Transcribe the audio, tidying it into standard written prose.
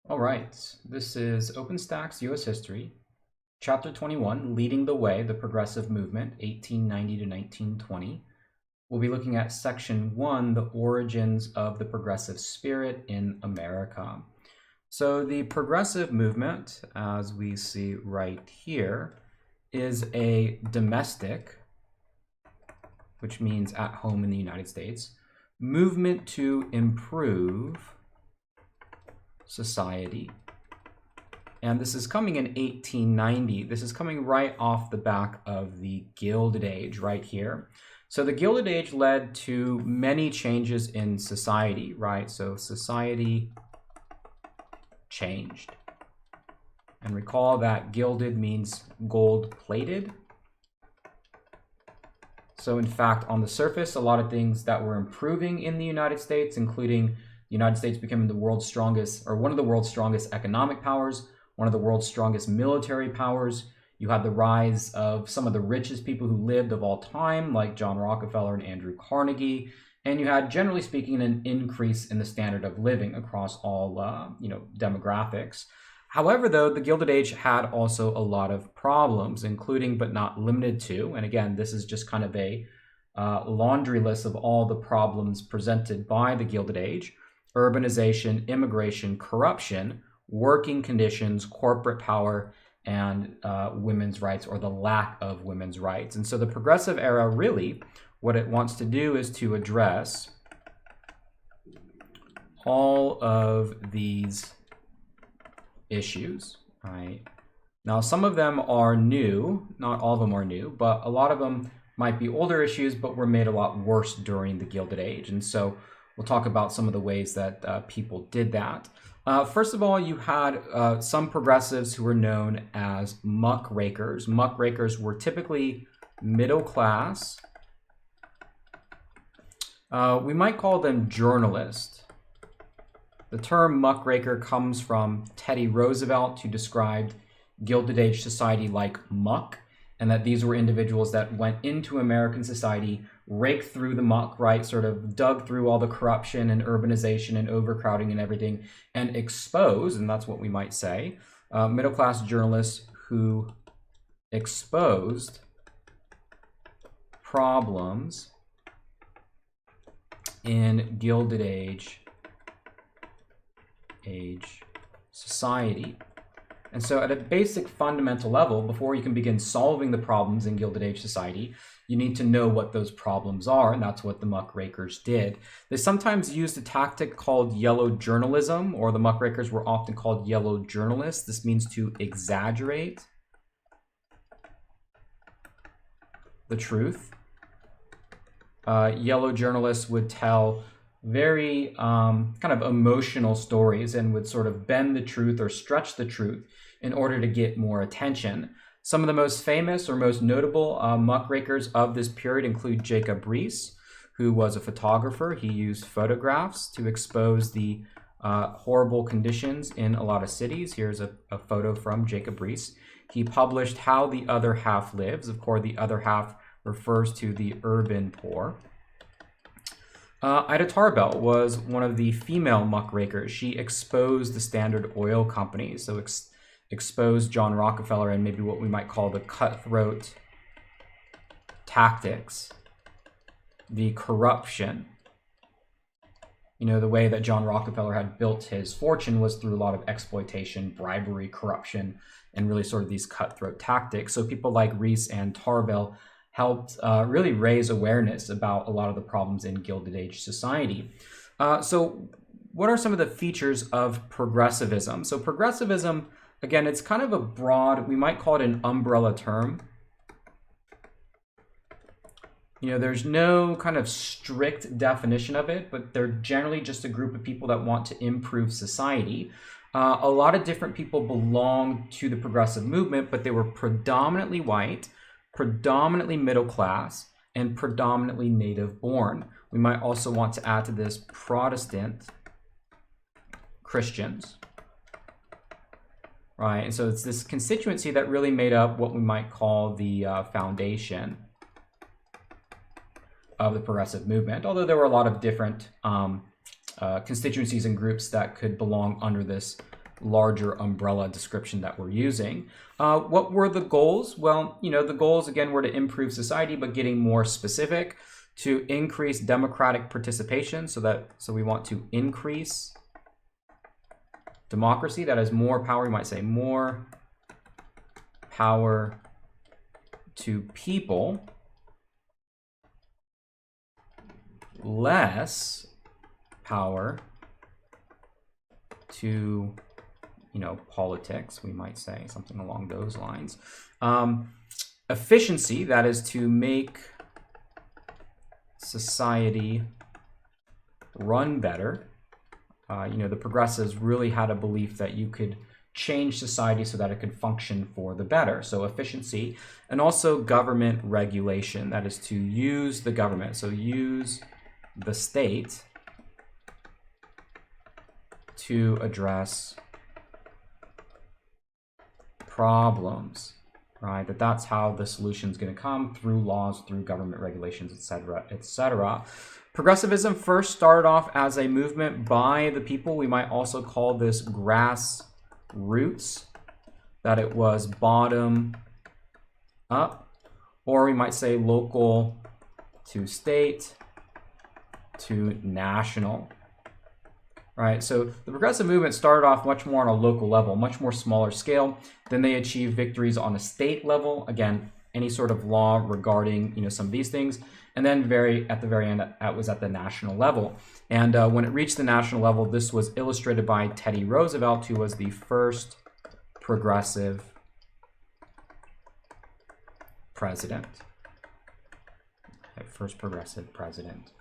All right, this is Openstax U.S. History, Chapter 21, Leading the Way, the Progressive Movement, 1890 to 1920. We'll be looking at Section 1, the origins of the progressive spirit in America. So the progressive movement, as we see right here, is a domestic, which means at home in the United States, movement to improve society. And this is coming in 1890. This is coming right off the back of the Gilded Age right here. So the Gilded Age led to many changes in society, right? So society changed. And recall that gilded means gold-plated. So in fact, on the surface, a lot of things that were improving in the United States, including the United States becoming the world's strongest, or one of the world's strongest economic powers, one of the world's strongest military powers. You had the rise of some of the richest people who lived of all time, like John Rockefeller and Andrew Carnegie. And you had, generally speaking, an increase in the standard of living across all, demographics. However, though, the Gilded Age had also a lot of problems, including but not limited to, and again, this is just kind of a laundry list of all the problems presented by the Gilded Age: urbanization, immigration, corruption, working conditions, corporate power, and women's rights, or the lack of women's rights. And so the progressive era, really, what it wants to do is to address all of these issues, right? Now, some of them are new, not all of them are new, but a lot of them might be older issues, but were made a lot worse during the Gilded Age. And so we'll talk about some of the ways that people did that. First of all, you had some progressives who were known as muckrakers. Muckrakers were typically middle class. We might call them journalists. The term muckraker comes from Teddy Roosevelt, who described Gilded Age society like muck, and that these were individuals that went into American society, raked through the muck, right, sort of dug through all the corruption and urbanization and overcrowding and everything, and exposed, and that's what we might say, middle-class journalists who exposed problems in Gilded Age society. And so at a basic fundamental level, before you can begin solving the problems in Gilded Age society, you need to know what those problems are, and that's what the muckrakers did. They sometimes used a tactic called yellow journalism, or the muckrakers were often called yellow journalists. This means to exaggerate the truth. Yellow journalists would tell very kind of emotional stories and would sort of bend the truth or stretch the truth in order to get more attention. Some of the most famous or most notable muckrakers of this period include Jacob Riis, who was a photographer. He used photographs to expose the horrible conditions in a lot of cities. Here's a photo from Jacob Riis. He published How the Other Half Lives. Of course, the other half refers to the urban poor. Ida Tarbell was one of the female muckrakers. She exposed the Standard Oil Company, so exposed John Rockefeller and maybe what we might call the cutthroat tactics, the corruption. You know, the way that John Rockefeller had built his fortune was through a lot of exploitation, bribery, corruption, and really sort of these cutthroat tactics. So people like Riis and Tarbell helped really raise awareness about a lot of the problems in Gilded Age society. So what are some of the features of progressivism? So progressivism, again, it's kind of a broad, we might call it an umbrella term. You know, there's no kind of strict definition of it, but they're generally just a group of people that want to improve society. A lot of different people belong to the progressive movement, but they were predominantly white, predominantly middle class, and predominantly native born. We might also want to add to this Protestant Christians, right? And so it's this constituency that really made up what we might call the foundation of the progressive movement, although there were a lot of different constituencies and groups that could belong under this larger umbrella description that we're using. What were the goals? Well, the goals again were to improve society, but getting more specific, to increase democratic participation. So we want to increase democracy. That is more power. You might say more power to people, less power to politics, we might say, something along those lines. Efficiency, that is to make society run better. The progressives really had a belief that you could change society so that it could function for the better. So efficiency, and also government regulation, that is to use the government. So use the state to address problems, right? That's how the solution is going to come, through laws, through government regulations, etc., etc. Progressivism first started off as a movement by the people. We might also call this grassroots, that it was bottom up, or we might say local to state to national. Right, so the progressive movement started off much more on a local level, much more smaller scale. Then they achieved victories on a state level. Again, any sort of law regarding some of these things. And then at the very end, it was at the national level. And when it reached the national level, this was illustrated by Teddy Roosevelt, who was the first progressive president. First progressive president.